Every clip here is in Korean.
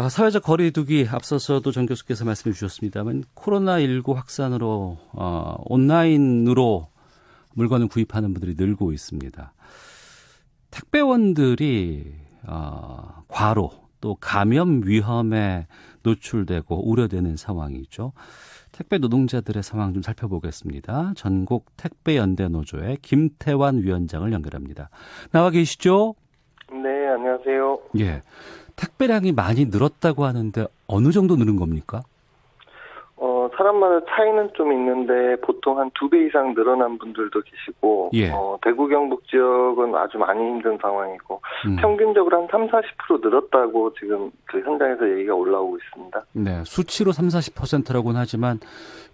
사회적 거리두기 앞서서도 정 교수께서 말씀해 주셨습니다만 코로나19 확산으로 온라인으로 물건을 구입하는 분들이 늘고 있습니다. 택배원들이 과로 또 감염 위험에 노출되고 우려되는 상황이죠. 택배 노동자들의 상황 좀 살펴보겠습니다. 전국 택배연대 노조의 김태환 위원장을 연결합니다. 나와 계시죠? 네, 안녕하세요. 예, 택배량이 많이 늘었다고 하는데 어느 정도 늘은 겁니까? 사람마다 차이는 좀 있는데 보통 한 2배 이상 늘어난 분들도 계시고, 예. 대구 경북 지역은 아주 많이 힘든 상황이고, 평균적으로 한 30-40% 늘었다고 지금 그 현장에서 얘기가 올라오고 있습니다. 네, 수치로 30-40%라고는 하지만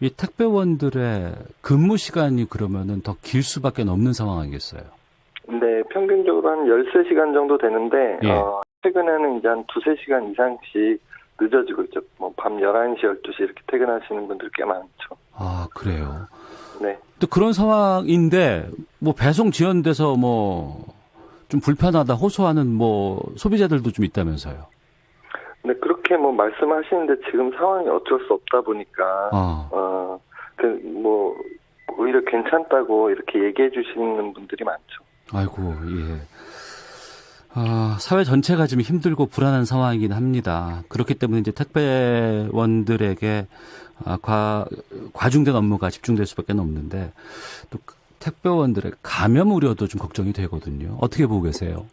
이 택배원들의 근무 시간이 그러면은 더 길 수밖에 없는 상황 아니겠어요? 네, 평균적으로 한 13시간 정도 되는데, 예. 최근에는 이제 한 2-3시간 이상씩 늦어지고 있죠. 밤 11시, 12시 이렇게 퇴근하시는 분들 꽤 많죠. 아, 그래요? 네. 또 그런 상황인데, 배송 지연돼서 좀 불편하다 호소하는 소비자들도 좀 있다면서요? 네, 그렇게 말씀하시는데 지금 상황이 어쩔 수 없다 보니까, 오히려 괜찮다고 이렇게 얘기해 주시는 분들이 많죠. 아이고, 예. 사회 전체가 지금 힘들고 불안한 상황이긴 합니다. 그렇기 때문에 이제 택배원들에게 과중된 업무가 집중될 수밖에 없는데 또 택배원들의 감염 우려도 좀 걱정이 되거든요. 어떻게 보고 계세요?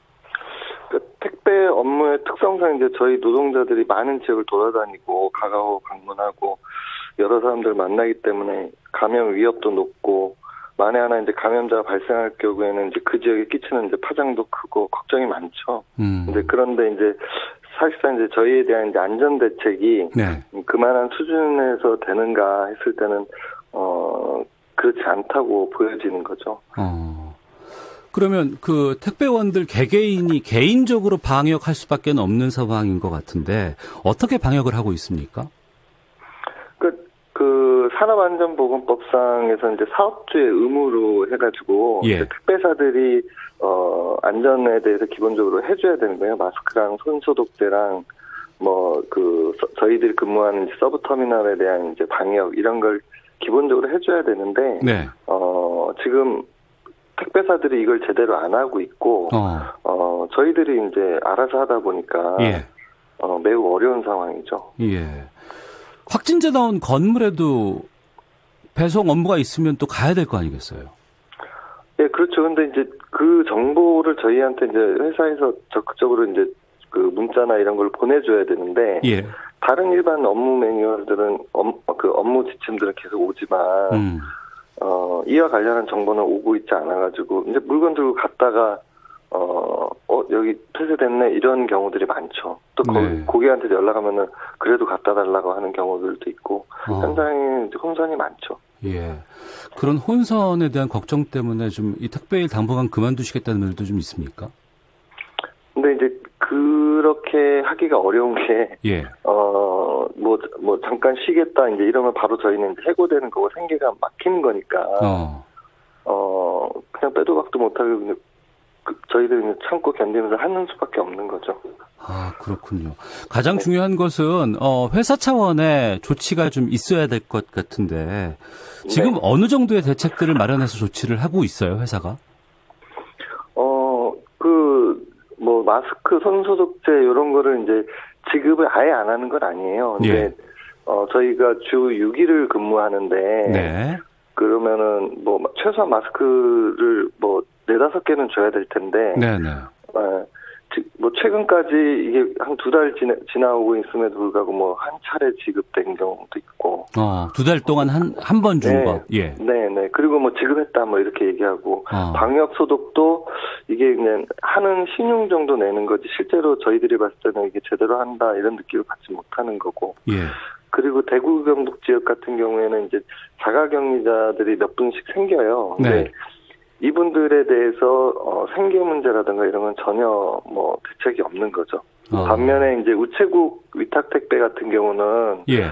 택배 업무의 특성상 이제 저희 노동자들이 많은 지역을 돌아다니고 가가고 방문하고 여러 사람들 만나기 때문에 감염 위협도 높고 만에 하나 이제 감염자가 발생할 경우에는 이제 그 지역에 끼치는 이제 파장도 크고 걱정이 많죠. 그런데 이제 사실상 이제 저희에 대한 이제 안전 대책이 네. 그만한 수준에서 되는가 했을 때는 그렇지 않다고 보여지는 거죠. 그러면 그 택배원들 개개인이 개인적으로 방역할 수밖에 없는 상황인 것 같은데 어떻게 방역을 하고 있습니까? 그 산업안전보건법상에서 이제 사업주의 의무로 해가지고 예. 택배사들이 안전에 대해서 기본적으로 해줘야 되는 거예요. 마스크랑 손소독제랑 저희들이 근무하는 서브터미널에 대한 이제 방역 이런 걸 기본적으로 해줘야 되는데 네. 지금 택배사들이 이걸 제대로 안 하고 있고 저희들이 이제 알아서 하다 보니까 예. 매우 어려운 상황이죠. 예. 확진자 나온 건물에도 배송 업무가 있으면 또 가야 될 거 아니겠어요? 예, 그렇죠. 근데 이제 그 정보를 저희한테 이제 회사에서 적극적으로 이제 그 문자나 이런 걸 보내줘야 되는데, 예. 다른 일반 업무 매뉴얼들은 업무 지침들은 계속 오지만, 이와 관련한 정보는 오고 있지 않아가지고, 이제 물건 들고 갔다가, 여기 폐쇄됐네, 이런 경우들이 많죠. 또 네. 고객한테 연락하면은, 그래도 갖다 달라고 하는 경우들도 있고, 현장에 이제 혼선이 많죠. 예. 그런 혼선에 대한 걱정 때문에 좀 이 택배일 당분간 그만두시겠다는 말도 좀 있습니까? 근데 이제, 그렇게 하기가 어려운 게, 예. 잠깐 쉬겠다, 이제 이러면 바로 저희는 이제 해고되는 거고, 생계가 막히는 거니까, 그냥 빼도 박도 못하고, 저희들은 참고 견디면서 하는 수밖에 없는 거죠. 아, 그렇군요. 가장 중요한 것은, 회사 차원의 조치가 좀 있어야 될 것 같은데, 지금 어느 정도의 대책들을 마련해서 조치를 하고 있어요, 회사가? 마스크, 손소독제, 이런 거를 이제 지급을 아예 안 하는 건 아니에요. 근데, 예. 저희가 주 6일을 근무하는데, 네. 그러면은, 최소한 마스크를 4-5개는 줘야 될 텐데, 네네. 최근까지 이게 한 2달 지나오고 있음에도 불구하고 한 차례 지급된 경우도 있고. 2달 동안 한 번 준 거. 예. 네네. 그리고 지급했다 이렇게 얘기하고. 방역 소독도 이게 그냥 하는 신용 정도 내는 거지 실제로 저희들이 봤을 때는 이게 제대로 한다 이런 느낌을 받지 못하는 거고. 예. 그리고 대구 경북 지역 같은 경우에는 이제 자가격리자들이 몇 분씩 생겨요. 네. 이분들에 대해서 생계 문제라든가 이런 건 전혀 대책이 없는 거죠. 반면에 이제 우체국 위탁 택배 같은 경우는 예.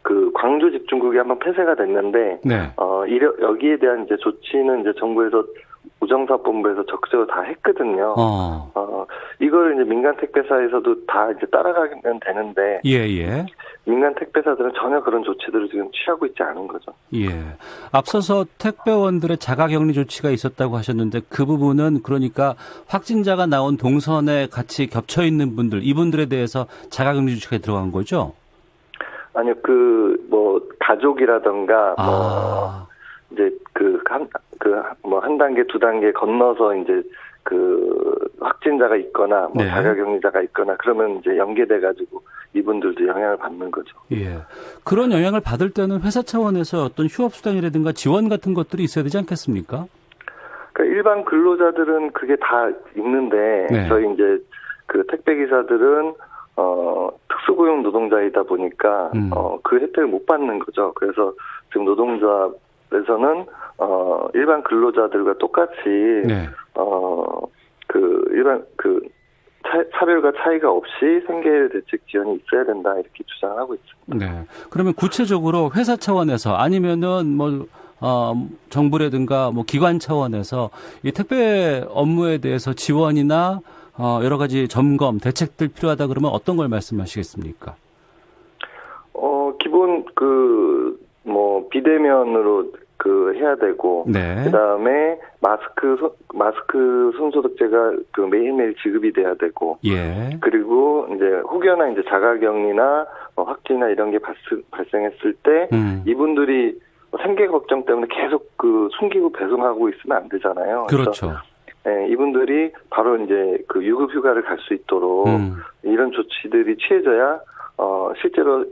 그 광주 집중국이 한번 폐쇄가 됐는데 네. 여기에 대한 이제 조치는 이제 정부에서 우정사업본부에서 적극적으로 다 했거든요. 이걸 이제 민간 택배사에서도 다 이제 따라가면 되는데, 예. 민간 택배사들은 전혀 그런 조치들을 지금 취하고 있지 않은 거죠. 예. 앞서서 택배원들의 자가격리 조치가 있었다고 하셨는데 그 부분은 그러니까 확진자가 나온 동선에 같이 겹쳐 있는 분들, 이분들에 대해서 자가격리 조치가 들어간 거죠? 아니요, 가족이라던가, 이제 한 단계, 두 단계 건너서 이제 확진자가 있거나, 네. 자가격리자가 있거나, 그러면 이제 연계돼가지고 이분들도 영향을 받는 거죠. 예. 그런 영향을 받을 때는 회사 차원에서 어떤 휴업수당이라든가 지원 같은 것들이 있어야 되지 않겠습니까? 그러니까 일반 근로자들은 그게 다 있는데, 네. 저희 이제 택배기사들은, 특수고용 노동자이다 보니까, 그 혜택을 못 받는 거죠. 그래서 지금 노동조합에서는, 일반 근로자들과 똑같이, 네. 차별과 차이가 없이 생계 대책 지원이 있어야 된다, 이렇게 주장하고 있습니다. 네. 그러면 구체적으로 회사 차원에서 아니면은 정부라든가 기관 차원에서 이 택배 업무에 대해서 지원이나 여러 가지 점검, 대책들 필요하다 그러면 어떤 걸 말씀하시겠습니까? 기본 비대면으로 해야 되고, 네. 그다음에 마스크 손소독제가 매일매일 지급이 돼야 되고, 예. 그리고 이제 혹여나 이제 자가격리나 확진이나 이런 게 발생했을 때 이분들이 생계 걱정 때문에 계속 숨기고 배송하고 있으면 안 되잖아요. 그렇죠. 네, 이분들이 바로 이제 유급 휴가를 갈 수 있도록 이런 조치들이 취해져야 실제로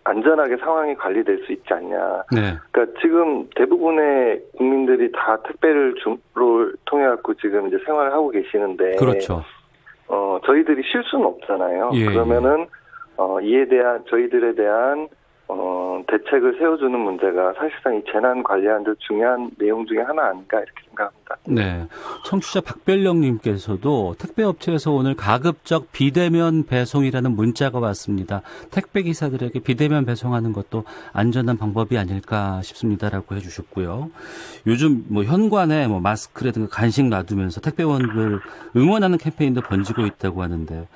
안전하게 상황이 관리될 수 있지 않냐. 네. 그러니까 지금 대부분의 국민들이 다 택배를 통해 갖고 지금 이제 생활을 하고 계시는데, 그렇죠. 저희들이 쉴 수는 없잖아요. 예, 그러면은 저희들에 대한 대책을 세워주는 문제가 사실상 이 재난 관리하는 데 중요한 내용 중에 하나 아닌가 이렇게 생각합니다. 네. 청취자 박별령님께서도 택배업체에서 오늘 가급적 비대면 배송이라는 문자가 왔습니다. 택배기사들에게 비대면 배송하는 것도 안전한 방법이 아닐까 싶습니다라고 해주셨고요. 요즘 현관에 마스크라든가 간식 놔두면서 택배원들 응원하는 캠페인도 번지고 있다고 하는데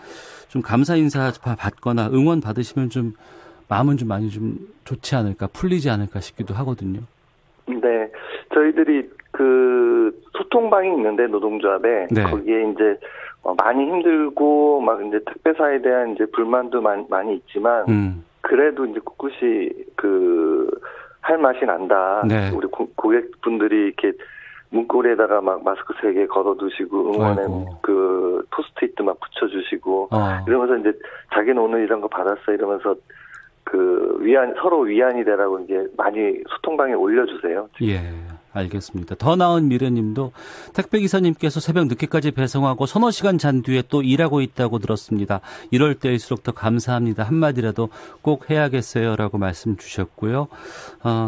좀 감사 인사 받거나 응원 받으시면 좀 마음은 좀 많이 좀 좋지 않을까, 풀리지 않을까 싶기도 하거든요. 네. 저희들이 소통방이 있는데, 노동조합에. 네. 거기에 이제 많이 힘들고, 이제 택배사에 대한 이제 불만도 많이 있지만, 그래도 이제 꿋꿋이 할 맛이 난다. 네. 우리 고객분들이 이렇게 문고리에다가 마스크 3개 걸어두시고, 응원에 포스트잇 붙여주시고, 이러면서 이제 자기는 오늘 이런 거 받았어, 이러면서 서로 위안이 되라고 이제 많이 소통방에 올려주세요. 예, 알겠습니다. 더 나은 미래님도 택배기사님께서 새벽 늦게까지 배송하고 서너 시간 잔 뒤에 또 일하고 있다고 들었습니다. 이럴 때일수록 더 감사합니다. 한마디라도 꼭 해야겠어요라고 말씀 주셨고요.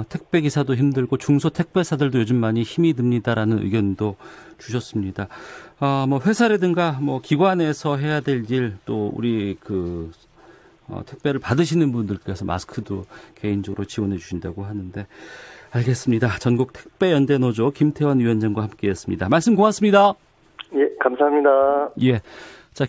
택배기사도 힘들고 중소택배사들도 요즘 많이 힘이 듭니다라는 의견도 주셨습니다. 회사라든가 기관에서 해야 될 일, 또 우리 택배를 받으시는 분들께서 마스크도 개인적으로 지원해 주신다고 하는데, 알겠습니다. 전국 택배연대노조 김태원 위원장과 함께했습니다. 말씀 고맙습니다. 예, 감사합니다. 예. 자,